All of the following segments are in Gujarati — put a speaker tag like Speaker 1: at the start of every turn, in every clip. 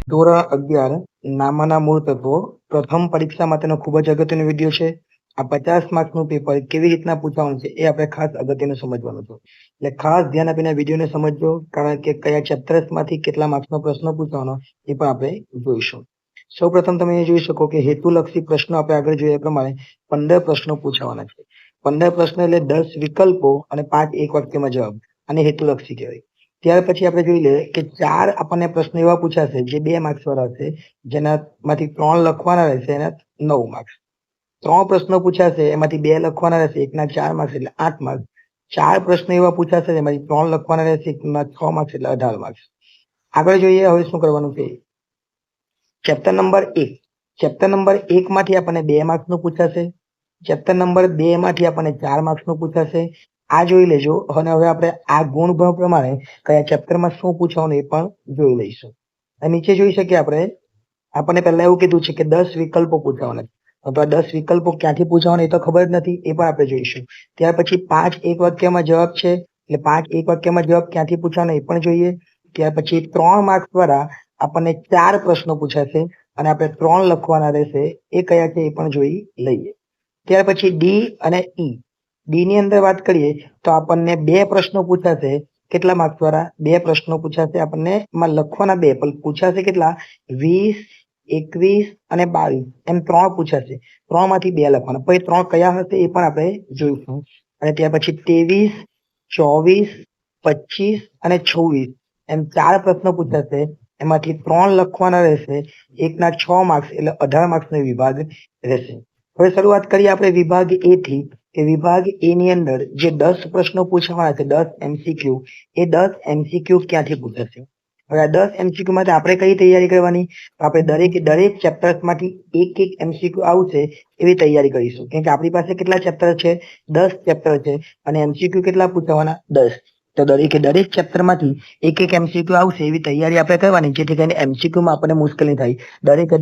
Speaker 1: ધોરણ 11 નામના મૂળ તત્વો પ્રથમ પરીક્ષા માટેનો ખૂબ જ અગત્યનો વિડીયો છે. આ 50 માર્ક્સનું પેપર કેવી રીતના પૂછવાનું છે એ આપણે ખાસ અગત્યનું સમજવાનું છે. એટલે ખાસ ધ્યાન આપીને વિડીયોને સમજજો, કારણ કે કયા ચેપ્ટર્સમાંથી કેટલા માર્ક્સનો પ્રશ્ન પૂછવાનો એ પણ આપણે જોઈશું. સૌપ્રથમ તમે જોઈ શકો કે હેતુલક્ષી પ્રશ્નો આપણે આગળ જોઈએ પ્રમાણે 15 પ્રશ્નો પૂછાવાના છે. 15 પ્રશ્ન એટલે 10 વિકલ્પો અને 5 એક વાક્યમાં જવાબ. આને હેતુલક્ષી કહેવાય. ત્યાર પછી આપણે જોઈ લઈએ કે 4 આપણને પ્રશ્ન એવા પૂછાશે જે 2 માર્ક્સ વાળા હશે, જેનામાંથી 3 લખવાના રહેશે, એના 9 માર્ક્સ. 3 પ્રશ્નો પૂછાશે, એમાંથી 2 લખવાના રહેશે, એકના 4 માર્ક્સ એટલે 8 માર્ક્સ. 4 પ્રશ્નો એવા પૂછાશે જેમાંથી 3 લખવાના રહેશે, એકના 6 માર્ક્સ એટલે 18 માર્ક્સ. આગળ જોઈએ હવે શું કરવાનું છે. Chapter number 1. ચેપ્ટર નંબર 1 માંથી આપણને 2 માર્ક્સનું પૂછાશે. ચેપ્ટર નંબર 2 માંથી આપણને 4 માર્ક્સનું પૂછાશે. આ જોઈ લેજો. અને હવે આપણે આ ગુણભાવ પ્રમાણે કયા ચેપ્ટરમાં શું પૂછવાનું એ પણ જોઈ લઈશું. નીચે જોઈ શકીએ આપણને પહેલા એવું કીધું છે કે 10 વિકલ્પો પૂછવાના છે. તો આ 10 વિકલ્પો ક્યાંથી પૂછવાના એ તો ખબર જ નથી, એ પણ આપણે જોઈશું. ત્યાર પછી 5 એક વાક્યમાં જવાબ છે, એટલે 5 એક વાક્યમાં જવાબ ક્યાંથી પૂછવાના એ પણ જોઈએ. ત્યાર પછી 3 માર્ક્સ દ્વારા આપણને 4 પ્રશ્નો પૂછાશે અને આપણે 3 લખવાના રહેશે, એ કયા છે એ પણ જોઈ લઈએ. ત્યાર પછી ડી અને ઈ. ડી ની અંદર વાત કરીએ તો આપણને 2 પ્રશ્નો પૂછાશે. કેટલા માર્ક્સ વાળા? 2 પ્રશ્નો પૂછાશે આપણને. એમાં લખવાના 2 પણ પૂછાશે કેટલા? 20, 21 અને 22 એમ 3 પૂછાશે. 3 માંથી 2 લખવાના. પછી 3 કયા હશે એ પણ આપણે જોઈશું. અને ત્યાર પછી 23, 24, 25 અને 26 એમ 4 પ્રશ્નો પૂછાશે. એમાંથી 3 લખવાના રહેશે, એકના 6 માર્ક્સ એટલે 18 માર્ક્સનો વિભાગ રહેશે. હવે શરૂઆત કરીએ આપણે વિભાગ એ થી. કે વિભાગ એ ની અંદર જે 10 પ્રશ્નો પૂછવાના છે, 10 MCQ, એ 10 MCQ ક્યાંથી પૂછાશે? હવે આ 10 MCQ માટે આપણે કઈ તૈયારી કરવાની? આપણે દરેક ચેપ્ટર્સ માંથી એક MCQ આવશે એવી તૈયારી કરીશું. કેમ કે આપણી પાસે કેટલા ચેપ્ટર છે? 10 ચેપ્ટર છે અને MCQ કેટલા પૂછવાના? 10. તો દરેક ચેપ્ટર માંથી એક MCQ આવશે એવી તૈયારી આપણે કરવાની, જેથી કરીને MCQ માં આપણને મુશ્કેલી થાય.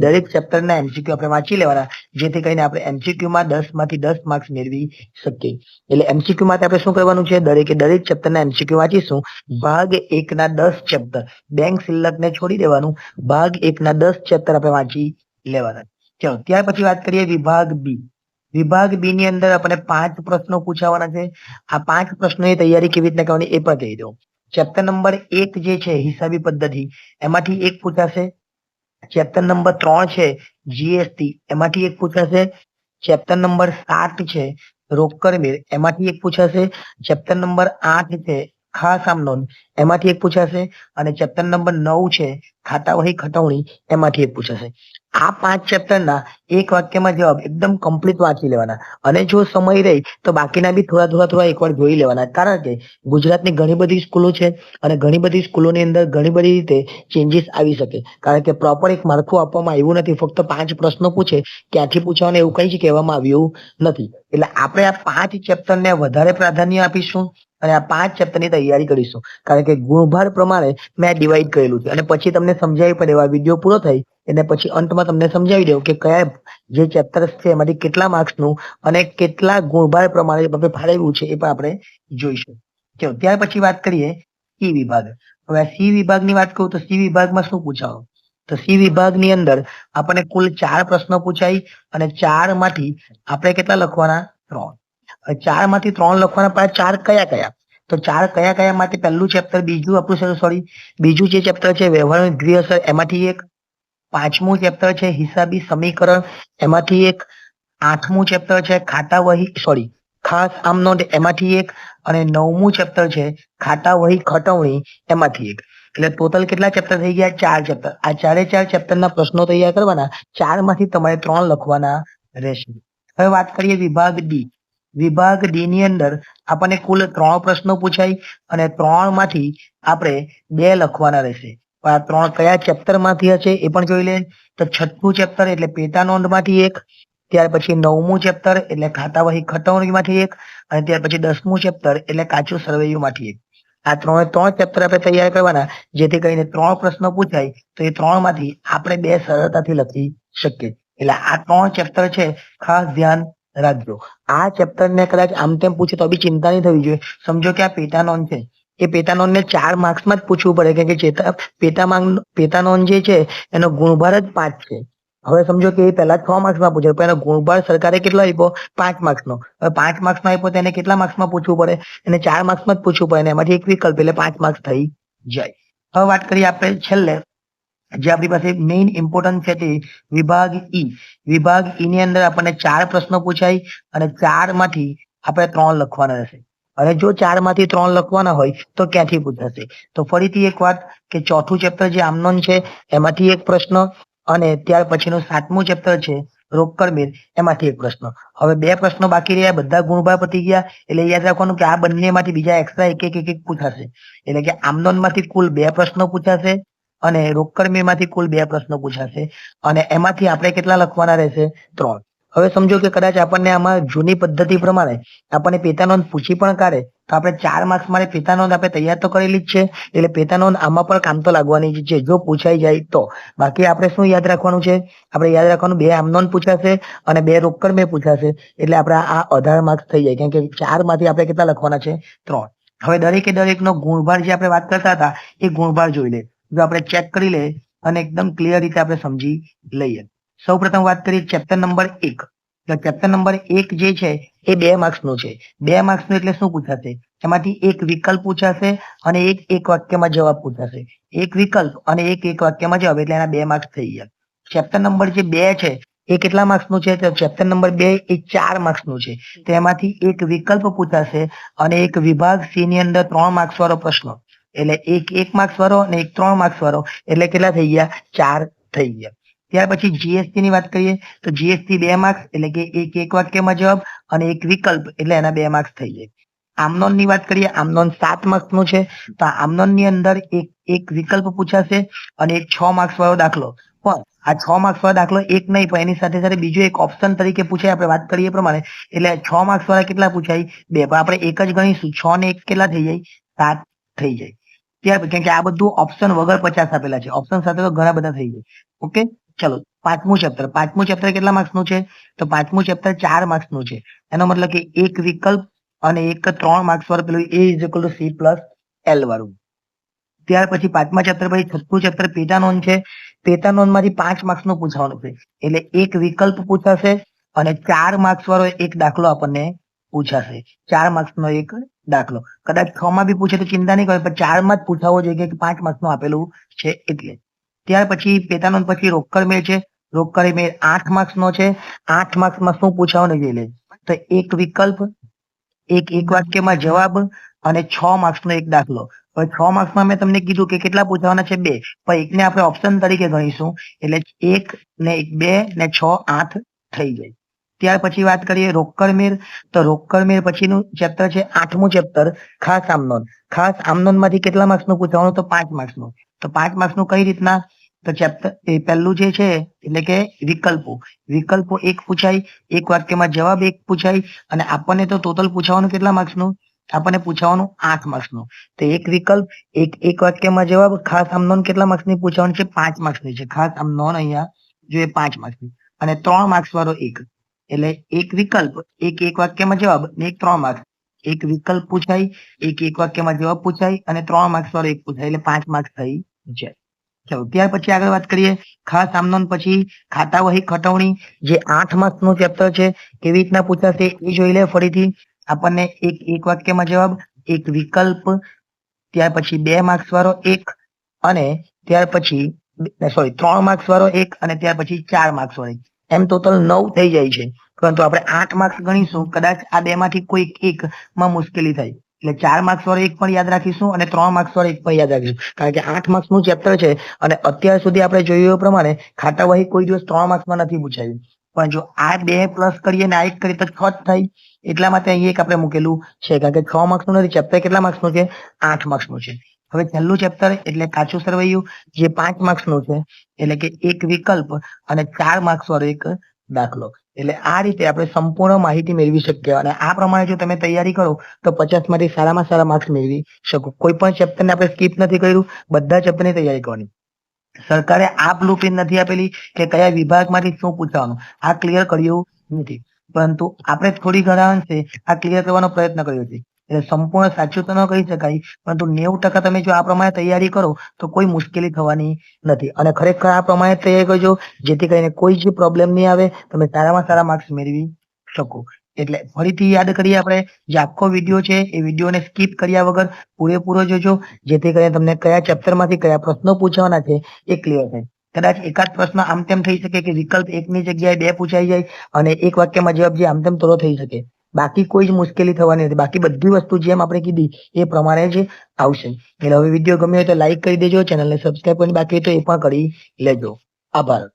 Speaker 1: દરેક ચેપ્ટરના MCQ આપણે વાંચી લેવાના, જેથી કરીને આપણે MCQ માં 10 માંથી 10 માર્ક્સ મેળવી શકીએ. એટલે MCQ માટે આપણે શું કરવાનું છે? દરેક ચેપ્ટરના MCQ વાંચીશું. ભાગ 1 ના 10 ચેપ્ટર, બેંક સિલકને છોડી દેવાનું. ભાગ 1 ના 10 ચેપ્ટર આપણે વાંચી લેવાના. ચલો ત્યાર પછી વાત કરીએ વિભાગ બી. વિભાગ બી ની અંદર આપણને 5 પ્રશ્નો પૂછાવાના છે. આ 5 પ્રશ્નોની તૈયારી કેવી રીતના કરવાની એ પણ કહી દઉં. ચેપ્ટર નંબર 1 જે છે હિસાબી પદ્ધતિ, એમાંથી 1 પૂછાશે. ચેપ્ટર નંબર 3 છે જીએસટી, એમાંથી 1 પૂછાશે. ચેપ્ટર નંબર 7 છે રોકડ મેળ, એમાંથી 1 પૂછાશે. ચેપ્ટર નંબર 8 છે ખાસ આમ નોંધ, એમાંથી 1 પૂછાશે. અને ચેપ્ટર નંબર 9 છે ખાતા વહી ખટવણી, એમાંથી 1 પૂછાશે. આ 5 ચેપ્ટરના એક વાક્યમાં જવાબ એકદમ કમ્પ્લીટ વાંચી લેવાના. અને જો સમય રહે તો બાકીના બી થોડા એકવાર જોઈ લેવાના. કારણ કે ગુજરાતની ઘણી બધી સ્કૂલો છે અને ઘણી બધી સ્કૂલોની અંદર ઘણી બધી રીતે ચેન્જીસ આવી શકે. કારણ કે પ્રોપર એક માળખું આપવામાં આવ્યું નથી. ફક્ત 5 પ્રશ્નો પૂછે, ક્યાંથી પૂછવાનું એવું કંઈ જ કહેવામાં આવ્યું નથી. એટલે આપણે આ 5 ચેપ્ટરને વધારે પ્રાધાન્ય આપીશું અને આ 5 ચેપ્ટરની તૈયારી કરીશું. કારણ કે ગુણભાર પ્રમાણે મેં ડિવાઈડ કરેલું છે અને પછી તમને સમજાવી પડે. આ વિડીયો પૂરો થાય અને પછી અંતમાં તમને સમજાવી દઉં કે કયા જે ચેપ્ટર્સ છે એમાંથી કેટલા માર્ક્સનું અને કેટલા ગુણભાર પ્રમાણે આપણે ફાળવ્યું છે એ પણ આપણે જોઈશું. ચલો ત્યાર પછી વાત કરીએ સી વિભાગ. હવે સી વિભાગની વાત કરું તો સી વિભાગમાં શું પૂછાવું? તો સી વિભાગની અંદર આપણને કુલ 4 પ્રશ્નો પૂછાય અને 4 માંથી આપણે કેટલા લખવાના? 3. હવે 4 માંથી 3 લખવાના, પણ 4 કયા? તો 4 કયા માટે? પહેલું ચેપ્ટર, બીજું જે ચેપ્ટર છે વ્યવહારની દ્વિઅસર, એમાંથી 1. 5મું ચેપ્ટર છે હિસાબી સમીકરણ, એમાંથી 1. 8મું ચેપ્ટર છે ખાસ આમ નોંધ, એમાંથી 1. અને 9મું ચેપ્ટર છે ખાતા વહી ખટવણી, એમાંથી 1. એટલે ટોટલ કેટલા ચેપ્ટર થઈ ગયા? 4 ચેપ્ટર. આ 4 ચેપ્ટરના પ્રશ્નો તૈયાર કરવાના. 4 માંથી તમારે 3 લખવાના રહેશે. હવે વાત કરીએ વિભાગ ડી. વિભાગ ડી ની અંદર આપણને કુલ 3 પ્રશ્નો પૂછાય અને 3 માંથી આપણે 2 લખવાના રહેશે. આ 3 કયા ચેપ્ટર માંથી હશે એ પણ જોઈ લે. તો 6મું ચેપ્ટર એટલે પેટા નોંધ માંથી 1. ત્યાર પછી 9મું ચેપ્ટર એટલે ખાતા વહી ખટવણી માંથી 1. અને ત્યાર પછી 10મું ચેપ્ટર એટલે કાચું સરવૈયું માંથી 1. આ 3 ચેપ્ટર આપણે તૈયાર કરવાના, જેથી કરીને 3 પ્રશ્નો પૂછાય તો એ 3 માંથી આપણે 2 સરળતાથી લખી શકીએ. એટલે આ 3 ચેપ્ટર છે, ખાસ ધ્યાન રાખજો. આ ચેપ્ટર ને કદાચ આમ તેમ પૂછે તો બી ચિંતા નહીં થવી જોઈએ. સમજો કે આ પેટા નોંધ છે, એ પેટા નોંધ ને 4 માર્ક્સમાં જ પૂછવું પડે કેમ કે પેટા નોંધ જે છે એનો ગુણભાર જ 5 છે. હવે સમજો કે એ પહેલા 6 માર્ક્સમાં પૂછે પણ એનો ગુણભાર સરકારે કેટલો આપ્યો 5 માર્ક્સનો. હવે 5 માર્ક્સનો આપ્યો તો એને કેટલા માર્ક્સમાં પૂછવું પડે? એને 4 માર્ક્સમાં જ પૂછવું પડે અને એમાંથી એક વિકલ્પ એટલે 5 માર્ક્સ થઈ જાય. હવે વાત કરીએ આપણે છેલ્લે જે આપણી પાસે મેઇન ઇમ્પોર્ટન્ટ છે તે વિભાગ ઈ. વિભાગ ઈ ની અંદર આપણને 4 પ્રશ્નો પૂછાય અને 4 માંથી આપણે 3 લખવાના રહેશે. અને જો 4 માંથી 3 લખવાના હોય તો ક્યાંથી પૂછાશે? તો ફરીથી એક વાત કે ચોથું ચેપ્ટર જે આમનોન છે એમાંથી એક પ્રશ્ન અને ત્યાર પછીનું 7મું ચેપ્ટર છે રોકડમેળ એમાંથી એક પ્રશ્ન. હવે 2 પ્રશ્નો બાકી રહ્યા, બધા ગુણભાર પતી ગયા એટલે યાદ રાખવાનું કે આ બંનેમાંથી બીજા એક્સ્ટ્રા એક પૂછાશે. એટલે કે આમનોનમાંથી કુલ 2 પ્રશ્નો પૂછાશે અને રોકડમેળમાંથી કુલ 2 પ્રશ્નો પૂછાશે અને એમાંથી આપણે કેટલા લખવાના રહેશે? 3. હવે સમજો કે કદાચ આપણને આમાં જૂની પદ્ધતિ પ્રમાણે આપણને પેટાનોંધ પૂછી પણ કાઢે તો આપણે 4 માર્ક્સ માટે પેટાનોંધ આપણે તૈયાર તો કરેલી જ છે એટલે પેટાનોંધ આમાં પણ કામ તો લાગવાની જ છે જો પૂછાઈ જાય તો. બાકી આપણે શું યાદ રાખવાનું છે? આપણે યાદ રાખવાનું 2 આમનોંધ પૂછાશે અને 2 રોકડમેળ પૂછાશે એટલે આપણે આ 18 માર્ક્સ થઈ જાય કેમ કે 4 માંથી આપણે કેટલા લખવાના છે? 3. હવે દરેકનો ગુણભાર જે આપણે વાત કરતા હતા એ ગુણભાર જોઈ લે. જો આપણે ચેક કરી લે અને એકદમ ક્લિયર રીતે આપણે સમજી લઈએ. સૌપ્રથમ વાત કરીએ ચેપ્ટર નંબર 1. તો ચેપ્ટર નંબર 1 જે છે એ 2 માર્ક્સનું છે. 2 માર્ક્સનું એટલે શું પૂછાશે? એમાંથી એક વિકલ્પ પૂછાશે અને એક વાક્યમાં જવાબ પૂછાશે. એક વિકલ્પ અને એક વાક્યમાં જવાબ એટલે એના 2 માર્ક્સ થઈ ગયા. ચેપ્ટર નંબર જે 2 છે એ કેટલા માર્ક્સનું છે? તો ચેપ્ટર નંબર 2 એ 4 માર્ક્સનું છે. તો એમાંથી એક વિકલ્પ પૂછાશે અને એક વિભાગ સી ની અંદર 3 માર્ક્સ વાળો પ્રશ્ન એટલે એક માર્ક્સ વાળો અને એક 3 માર્ક્સ વાળો એટલે કેટલા થઈ ગયા? 4 થઈ ગયા. ત્યાર પછી જીએસટી ની વાત કરીએ તો જીએસટી 2 માર્ક્સ એટલે કે એક વાક્યમાં જવાબ અને એક વિકલ્પ એટલે એના 2 માર્ક્સ થઈ જાય. આમનોન ની વાત કરીએ, આમનોન 7 માર્ક્સનું છે તો આમનોન ની અંદર એક વિકલ્પ પૂછાશે અને એક 6 માર્ક્સ વાળો દાખલો. પણ આ 6 માર્ક્સ વાળો દાખલો એક નહીં પણ એની સાથે સાથે બીજો એક ઓપ્શન તરીકે પૂછાય આપણે વાત કરીએ પ્રમાણે એટલે 6 માર્ક્સ વાળા કેટલા પૂછાય? 2. પણ આપણે એક જ ગણીશું 6 ને 1 કેટલા થઈ જાય? 7 થઈ જાય. ત્યાર કેમ કે આ બધું ઓપ્શન વગર 50 આપેલા છે, ઓપ્શન સાથે તો ઘણા બધા થઈ જાય. ઓકે ચલો 5મું ચેપ્ટર કેટલા માર્ક્સનું છે? તો 5મું ચેપ્ટર 4 માર્ક્સનું છે. એનો મતલબ કે એક વિકલ્પ અને એક 3 માર્ક્સ વાળું પેલું A=C+L વાળું. ત્યાર પછી 5મા ચેપ્ટર પછી 6મું ચેપ્ટર પેટાનોંધ છે. પેટાનોંધમાંથી 5 માર્ક્સનું પૂછવાનું છે એટલે એક વિકલ્પ પૂછાશે અને 4 માર્ક્સ વાળો એક દાખલો આપણને પૂછાશે. 4 માર્ક્સનો એક દાખલો. કદાચ 6 માં બી પૂછે તો ચિંતા નહીં કરે પણ 4 માં જ પૂછાવો જોઈએ કે 5 માર્ક્સનું આપેલું છે એટલે. ત્યાર પછી પેટાનોંધ પછી રોકડમેળ છે. રોકડમેળ 8 માર્ક્સનો છે. 8 માર્ક્સમાં શું પૂછાવાનું જોઈ લે તો એક વિકલ્પ એક વાક્યમાં જવાબ અને 6 માર્ક્સનો એક દાખલો. હવે 6 માર્ક્સમાં મેં તમને કીધું કે કેટલા પૂછવાના છે? 2. પણ એકને આપણે ઓપ્શન તરીકે ગણીશું એટલે 1 ને 1 2 ને 6 8 થઈ જાય. ત્યાર પછી વાત કરીએ રોકડમેળ તો રોકડમેળ પછીનું ચેપ્ટર છે 8મું ચેપ્ટર ખાસ આમનોન. ખાસ આમનોનમાંથી કેટલા માર્ક્સનું પૂછવાનું? તો 5 માર્ક્સનું. તો 5 માર્ક્સનું કઈ રીતના? તો ચેપ્ટર એ પહેલું જે છે એટલે કે વિકલ્પો એક પૂછાય, એક વાક્યમાં જવાબ એક પૂછાય અને આપણને તો ટોટલ પૂછવાનું કેટલા માર્ક્સનું? આપણને પૂછવાનું 8 માર્ક્સનું. તો એક વિકલ્પ એક વાક્યમાં જવાબ ખાસ આમનોન કેટલા માર્ક્સની પૂછવાનું છે? 5 માર્ક્સની છે. ખાસ આમનોન અહીંયા જોઈએ 5 માર્ક્સની અને 3 માર્ક્સ વાળો એક એટલે એક વિકલ્પ એક વાક્યમાં જવાબ ને એક 3 માર્ક્સ. એક વિકલ્પ પૂછાય, એક વાક્યમાં જવાબ પૂછાય અને 3 માર્ક્સ વાળો એક પૂછાય એટલે 5 માર્ક્સ થઈ જાય. ચલો ત્યાર પછી આગળ વાત કરીએ ખાસ આમનોન પછી ખાતા વહી ખટવણી જે 8 માર્ક્સનું ચેપ્ટર છે. કેવી રીતના પૂછાશે એ જોઈ લે ફરીથી. આપણને એક વાક્યમાં જવાબ, એક વિકલ્પ, ત્યાર પછી 2 માર્ક્સ વાળો એક અને ત્યાર પછી 3 માર્ક્સ વાળો એક અને ત્યાર પછી 4 માર્ક્સ વાળો એક. એમ ટોટલ 9 થઈ જાય છે પરંતુ આપણે 8 માર્ક્સ ગણીશું કદાચ આ 2 માંથી કોઈ એક માં મુશ્કેલી થાય એટલે 4 માર્ક્સ વાળો એક પણ યાદ રાખીશું અને 3 માર્ક્સ વાળો એક પણ યાદ રાખીશું કારણ કે 8 માર્ક્સનું ચેપ્ટર છે અને અત્યાર સુધી આપણે જોયું એ પ્રમાણે ખાતા વહી કોઈ દિવસ 3 માર્ક્સમાં નથી પૂછાયું પણ જો આ 2 પ્લસ કરીએ ને આ એક કરીએ તો 6 જ થાય. એટલા માટે અહીં એક આપણે મૂકેલું છે કારણ કે 6 માર્ક્સનું નથી, ચેપ્ટર કેટલા માર્ક્સનું છે? 8 માર્ક્સનું છે. હવે છેલ્લું ચેપ્ટર એટલે કાચું સરવૈયું જે 5 માર્ક્સનું છે એટલે કે એક વિકલ્પ અને 4 માર્ક્સ વાળો એક દાખલો. એટલે આ રીતે આપણે સંપૂર્ણ માહિતી મેળવી શકીએ અને આ પ્રમાણે જો તમે તૈયારી કરો તો 50 માંથી સારામાં સારા માર્ક્સ મેળવી શકો. કોઈ પણ ચેપ્ટરને આપણે સ્કીપ નથી કર્યું, બધા ચેપ્ટરની તૈયારી કરવાની. સરકારે આ બ્લુપ્રિન્ટ નથી આપેલી કે કયા વિભાગમાંથી શું પૂછવાનું, આ ક્લિયર કર્યું નથી પરંતુ આપણે થોડી ઘણા અંશે આ ક્લિયર કરવાનો પ્રયત્ન કર્યો છે. એટલે સંપૂર્ણ સાચું તો ન કહી શકાય, પરંતુ 90% તમે જો આ પ્રમાણે તૈયારી કરો તો કોઈ મુશ્કેલી થવાની નથી. અને ખરેખર આ પ્રમાણે તૈયારી કરજો, જેથી કરીને કોઈ જ પ્રોબ્લેમ નહીં આવે, તમે સારામાં સારા માર્ક્સ મેળવી શકો. એટલે ફરીથી યાદ કરીએ આપણે, જે આખો વિડીયો છે એ વિડીયોને સ્કીપ કર્યા વગર પૂરેપૂરો જોજો, જેથી કરીને તમને કયા ચેપ્ટરમાંથી કયા પ્રશ્નો પૂછવાના છે એ ક્લિયર થાય. કદાચ એકાદ પ્રશ્ન આમ તેમ થઈ શકે કે વિકલ્પ 1 ની જગ્યાએ 2 પૂછાઈ જાય અને એક વાક્યમાં જવાબ જે આમ તેમ થોડો થઈ શકે. બાકી કોઈ જ મુશ્કેલી થવાની નથી. બાકી બધી વસ્તુ જેમ આપણે કીધી એ પ્રમાણે જ આવશે. એટલે હવે વિડીયો ગમ્યો હોય તો લાઈક કરી દેજો, ચેનલને સબસ્ક્રાઇબ કરવાની બાકી હોય તો એ પણ કરી લેજો. આભાર.